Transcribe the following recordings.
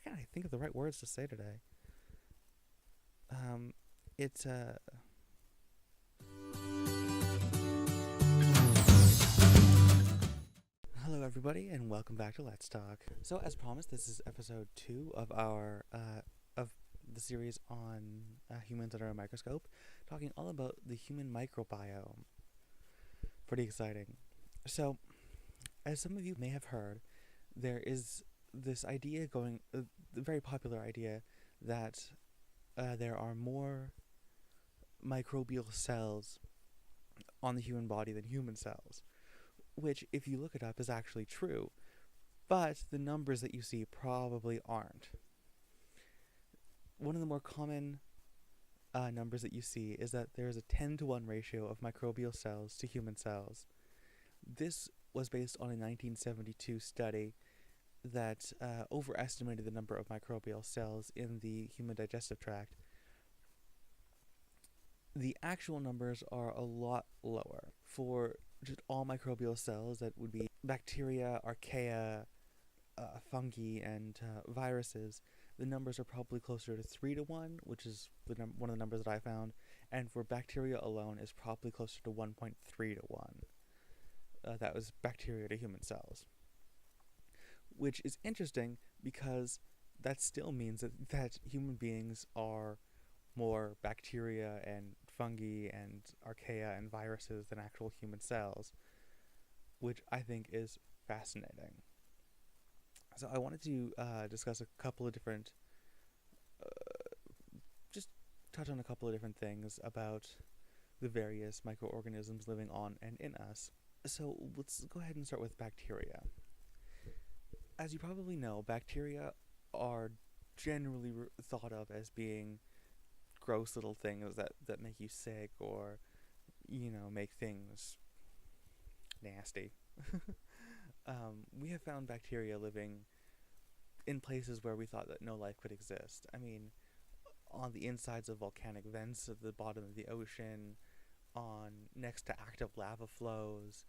can't I think of the right words to say today? It's Hello everybody and welcome back to Let's Talk. So as promised, this is episode 2 of our of the series on humans under a microscope, talking all about the human microbiome. Pretty exciting. So, as some of you may have heard, there is this idea going, the very popular idea that there are more microbial cells on the human body than human cells, which, if you look it up, is actually true, but the numbers that you see probably aren't. One of the more common numbers that you see is that there is a 10-to-1 ratio of microbial cells to human cells. This was based on a 1972 study that overestimated the number of microbial cells in the human digestive tract. The actual numbers are a lot lower. For just all microbial cells, that would be bacteria, archaea, fungi, and viruses, the numbers are probably closer to 3-to-1, which is one of the numbers that I found, and for bacteria alone is probably closer to 1.3-to-1. That was bacteria to human cells. Which is interesting because that still means that human beings are more bacteria and fungi and archaea and viruses than actual human cells, which I think is fascinating. So I wanted to discuss a couple of different, just touch on a couple of different things about the various microorganisms living on and in us. So let's go ahead and start with bacteria. As you probably know, bacteria are generally thought of as being gross little things that make you sick or, make things nasty. We have found bacteria living in places where we thought that no life could exist. I mean, on the insides of volcanic vents at the bottom of the ocean, next to active lava flows,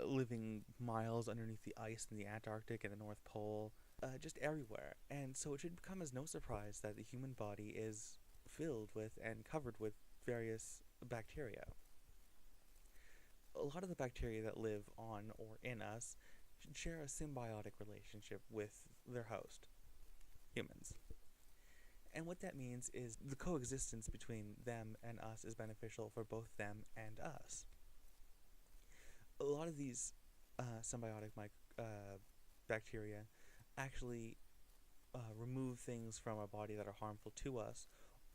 living miles underneath the ice in the Antarctic and the North Pole, just everywhere. And so it should come as no surprise that the human body is filled with and covered with various bacteria. A lot of the bacteria that live on or in us share a symbiotic relationship with their host, humans. And what that means is the coexistence between them and us is beneficial for both them and us. A lot of these symbiotic bacteria actually remove things from our body that are harmful to us,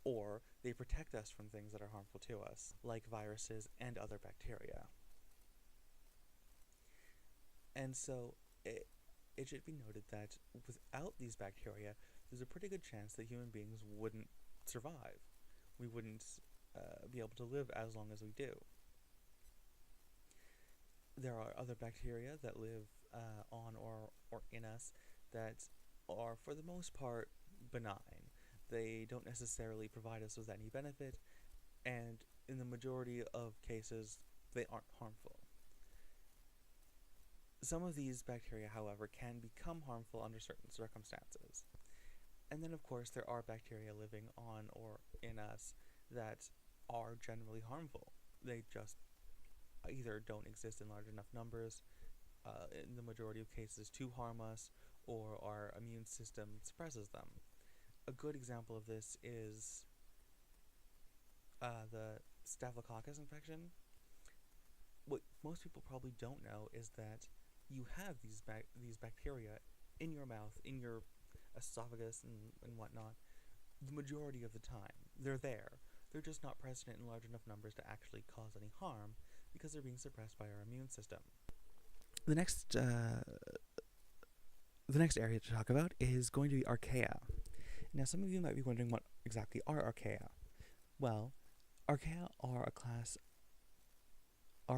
or they protect us from things that are harmful to us, like viruses and other bacteria. And so it should be noted that without these bacteria, there's a pretty good chance that human beings wouldn't survive. We wouldn't be able to live as long as we do. There are other bacteria that live on or in us that are, for the most part, benign. They don't necessarily provide us with any benefit, and in the majority of cases, they aren't harmful. Some of these bacteria, however, can become harmful under certain circumstances. And then, of course, there are bacteria living on or in us that are generally harmful. They just either don't exist in large enough numbers, in the majority of cases, to harm us, or our immune system suppresses them. A good example of this is the Staphylococcus infection. What most people probably don't know is that you have these bacteria in your mouth, in your esophagus and whatnot, the majority of the time. They're there. They're just not present in large enough numbers to actually cause any harm because they're being suppressed by our immune system. The next area to talk about is going to be archaea. Now, some of you might be wondering what exactly are archaea. Well, archaea are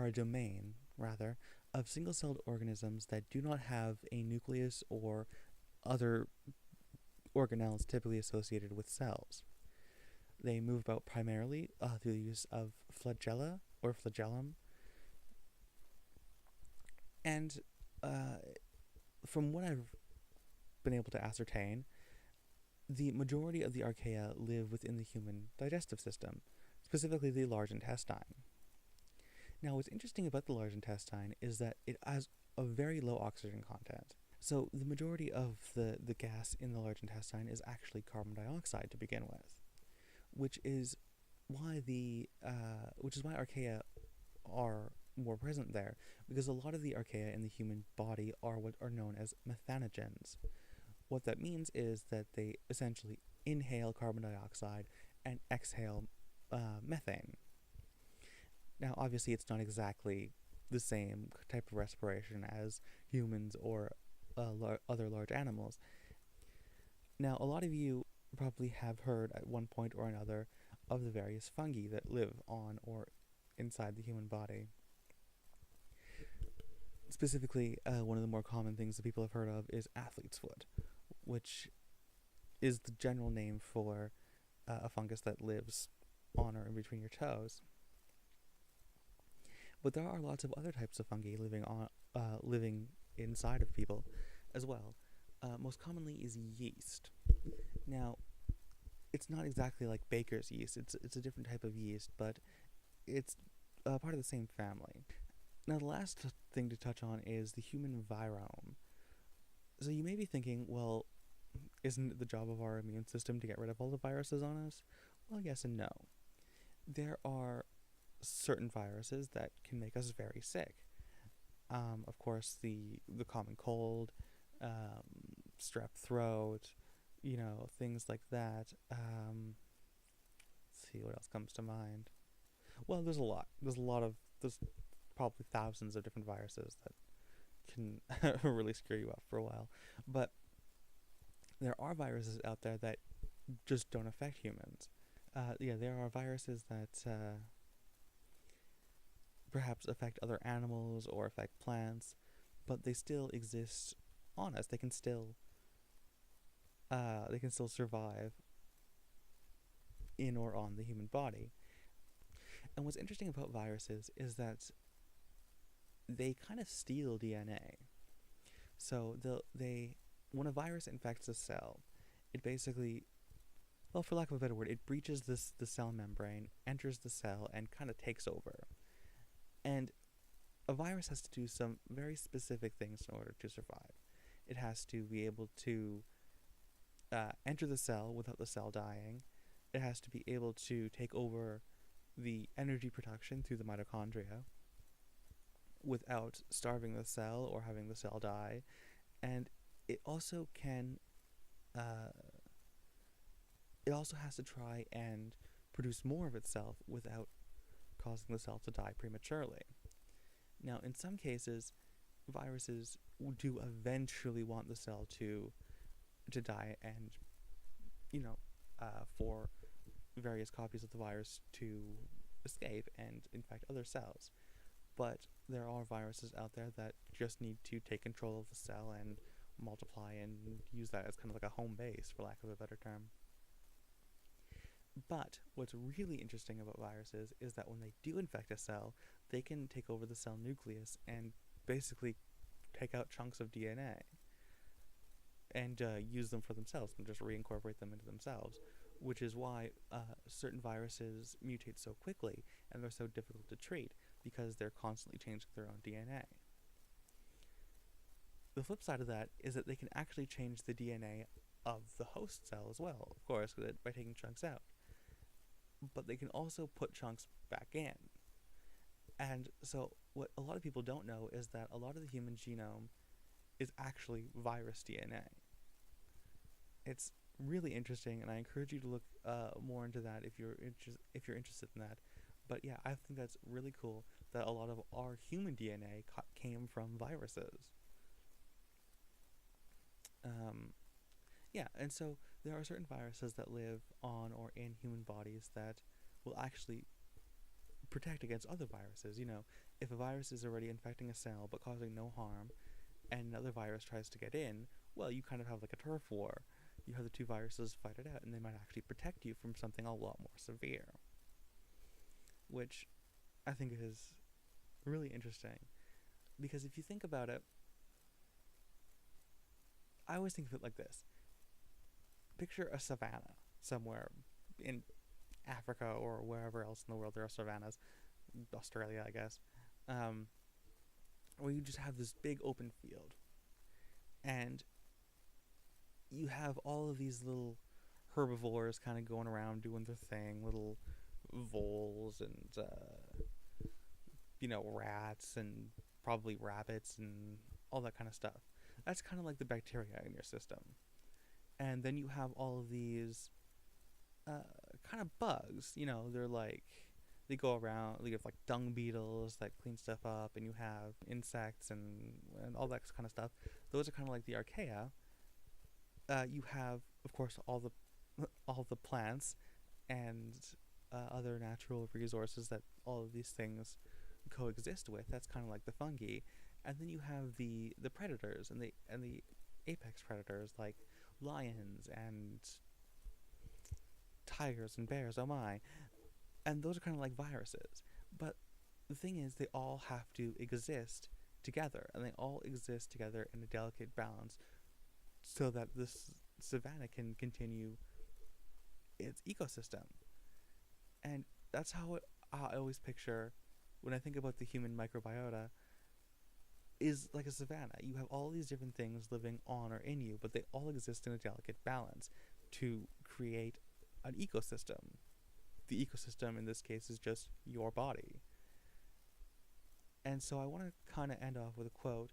a domain, rather, of single-celled organisms that do not have a nucleus or other organelles typically associated with cells. They move about primarily through the use of flagella or flagellum. And from what I've been able to ascertain, the majority of the archaea live within the human digestive system, specifically the large intestine. Now, what's interesting about the large intestine is that it has a very low oxygen content. So the majority of the gas in the large intestine is actually carbon dioxide to begin with, which is why archaea are more present there, because a lot of the archaea in the human body are what are known as methanogens. What that means is that they essentially inhale carbon dioxide and exhale methane. Now, obviously, it's not exactly the same type of respiration as humans or other large animals. Now, a lot of you probably have heard at one point or another of the various fungi that live on or inside the human body. Specifically, one of the more common things that people have heard of is athlete's foot, which is the general name for a fungus that lives on or in between your toes. But there are lots of other types of fungi living inside of people as well. Most commonly is yeast. Now, it's not exactly like baker's yeast. It's a different type of yeast, but it's part of the same family. Now, the last thing to touch on is the human virome. So you may be thinking, well, isn't it the job of our immune system to get rid of all the viruses on us? Well, yes and no. There are certain viruses that can make us very sick. Of course, the common cold, strep throat, things like that. Let's see what else comes to mind. Well, there's a lot. There's probably thousands of different viruses that can really screw you up for a while. But there are viruses out there that just don't affect humans. There are viruses that perhaps affect other animals or affect plants, but they still exist on us. They can still survive in or on the human body. And what's interesting about viruses is that they kind of steal DNA. So when a virus infects a cell, it basically, well, for lack of a better word, it breaches the cell membrane, enters the cell, and kind of takes over. And a virus has to do some very specific things in order to survive. It has to be able to enter the cell without the cell dying. It has to be able to take over the energy production through the mitochondria without starving the cell or having the cell die. And it also has to try and produce more of itself without causing the cell to die prematurely. Now, in some cases, viruses do eventually want the cell to die and, for various copies of the virus to escape and infect other cells. But there are viruses out there that just need to take control of the cell and multiply and use that as kind of like a home base, for lack of a better term. But what's really interesting about viruses is that when they do infect a cell, they can take over the cell nucleus and basically take out chunks of DNA and use them for themselves and just reincorporate them into themselves, which is why certain viruses mutate so quickly and they're so difficult to treat, because they're constantly changing their own DNA. The flip side of that is that they can actually change the DNA of the host cell as well, of course, by taking chunks out. But they can also put chunks back in. And so what a lot of people don't know is that a lot of the human genome is actually virus DNA. It's really interesting, and I encourage you to look more into that if you're interested in that. But yeah, I think that's really cool that a lot of our human DNA came from viruses. And so there are certain viruses that live on or in human bodies that will actually protect against other viruses. If a virus is already infecting a cell but causing no harm, and another virus tries to get in, well, you kind of have like a turf war. You have the two viruses fight it out, and they might actually protect you from something a lot more severe, which I think is really interesting. Because if you think about it, I always think of it like this. Picture a savanna somewhere in Africa or wherever else in the world there are savannas, Australia, I guess, where you just have this big open field, and you have all of these little herbivores kind of going around doing their thing, little voles and rats and probably rabbits and all that kind of stuff. That's kind of like the bacteria in your system. And then you have all of these kind of bugs. They're like, they go around. You have like dung beetles that clean stuff up, and you have insects and all that kind of stuff. Those are kind of like the archaea. You have, of course, all the plants and other natural resources that all of these things coexist with. That's kind of like the fungi. And then you have the predators and the apex predators like lions and tigers and bears. Oh my. And those are kind of like viruses. But the thing is, they all have to exist together, and they all exist together in a delicate balance so that this savanna can continue its ecosystem. And that's how I always picture, when I think about the human microbiota, is like a savanna. You have all these different things living on or in you, but they all exist in a delicate balance to create an ecosystem. The ecosystem in this case is just your body. And so I want to kind of end off with a quote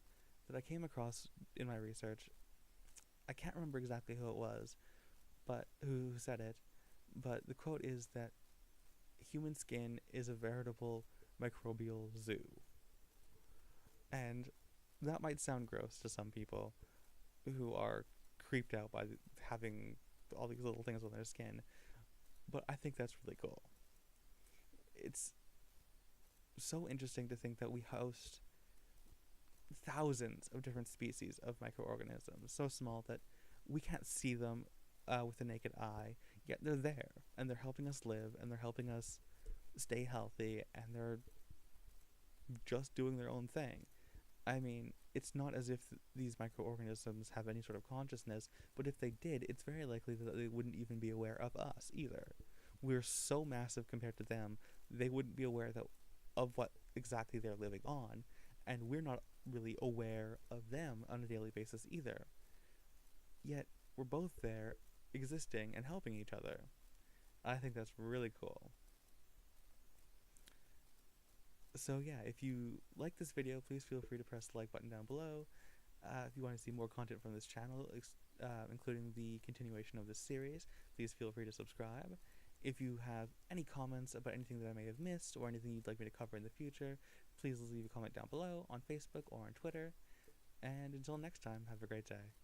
that I came across in my research. I can't remember exactly who it was, but who said it, but the quote is that human skin is a veritable microbial zoo. And that might sound gross to some people who are creeped out by having all these little things on their skin, but I think that's really cool. It's so interesting to think that we host thousands of different species of microorganisms, so small that we can't see them with the naked eye, yet they're there, and they're helping us live, and they're helping us stay healthy, and they're just doing their own thing. I mean, it's not as if these microorganisms have any sort of consciousness, but if they did, it's very likely that they wouldn't even be aware of us either. We're so massive compared to them, they wouldn't be aware of what exactly they're living on, and we're not really aware of them on a daily basis either. Yet, we're both there, existing and helping each other. I think that's really cool. So yeah, if you like this video, please feel free to press the like button down below. If you want to see more content from this channel, including the continuation of this series, please feel free to subscribe. If you have any comments about anything that I may have missed or anything you'd like me to cover in the future, please leave a comment down below on Facebook or on Twitter. And until next time, have a great day.